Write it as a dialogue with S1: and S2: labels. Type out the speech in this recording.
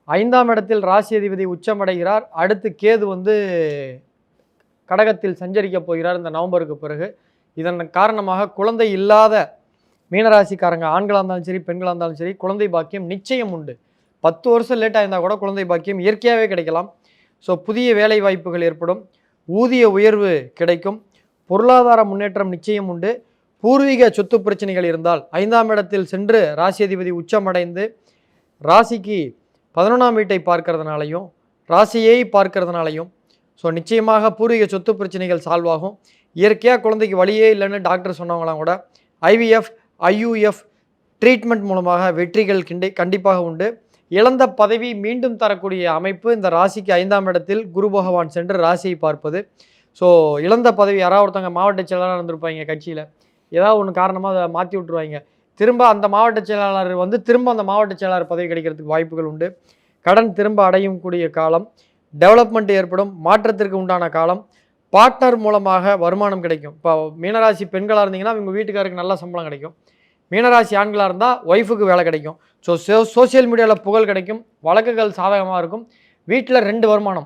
S1: 5ஆம் இடத்தில் ராசி அதிபதி உச்சமடைகிறார். அடுத்து கேது கடகத்தில் சஞ்சரிக்க போகிறார் இந்த நவம்பருக்கு பிறகு. இதன் காரணமாக குழந்தை இல்லாத மீனராசிக்காரங்க ஆண்களாக இருந்தாலும் சரி, பெண்களாக இருந்தாலும் சரி, குழந்தை பாக்கியம் நிச்சயம் உண்டு. 10 வருஷம் லேட்டாக இருந்தால் கூட குழந்தை பாக்கியம் இயற்கையாகவே கிடைக்கலாம். ஸோ புதிய வேலை வாய்ப்புகள் ஏற்படும், ஊதிய உயர்வு கிடைக்கும், பொருளாதார முன்னேற்றம் நிச்சயம் உண்டு. பூர்வீக சொத்து பிரச்சனைகள் இருந்தால் 5ஆம் இடத்தில் சென்று ராசி அதிபதி உச்சமடைந்து ராசிக்கு 11ஆம் வீட்டை பார்க்கறதுனாலையும் ராசியை பார்க்கறதுனாலையும் ஸோ நிச்சயமாக பூர்வீக சொத்து பிரச்சனைகள் சால்வ் ஆகும். இயற்கையாக குழந்தைக்கு வழியே இல்லைன்னு டாக்டர் சொன்னவங்களாம் கூட IVF IUF ட்ரீட்மெண்ட் மூலமாக வெற்றிகள் கண்டிப்பாக உண்டு. இழந்த பதவி மீண்டும் தரக்கூடிய அமைப்பு இந்த ராசிக்கு 5ஆம் இடத்தில் குரு பகவான் சென்று ராசியை பார்ப்பது. ஸோ இழந்த பதவி யாராவது ஒருத்தவங்க மாவட்ட செயலாளராக இருந்திருப்பாங்க கட்சியில், ஏதாவது ஒன்று காரணமாக அதை மாற்றி விட்டுருவாங்க. திரும்ப அந்த மாவட்ட செயலாளர் திரும்ப அந்த மாவட்ட செயலாளர் பதவி கிடைக்கிறதுக்கு வாய்ப்புகள் உண்டு. கடன் திரும்ப அடையும் கூடிய காலம், டெவலப்மெண்ட் ஏற்படும், மாற்றத்திற்கு உண்டான காலம், பார்ட்னர் மூலமாக வருமானம் கிடைக்கும். இப்போ மீனராசி பெண்களாக இருந்தீங்கன்னா உங்கள் வீட்டுக்காருக்கு நல்ல சம்பளம் கிடைக்கும். மீனராசி ஆண்களாக இருந்தால் ஒய்ஃபுக்கு வேலை கிடைக்கும். ஸோ சோசியல் மீடியாவில் புகழ் கிடைக்கும், வழக்குகள் சாதகமாக இருக்கும். வீட்டில் 2 வருமானம்,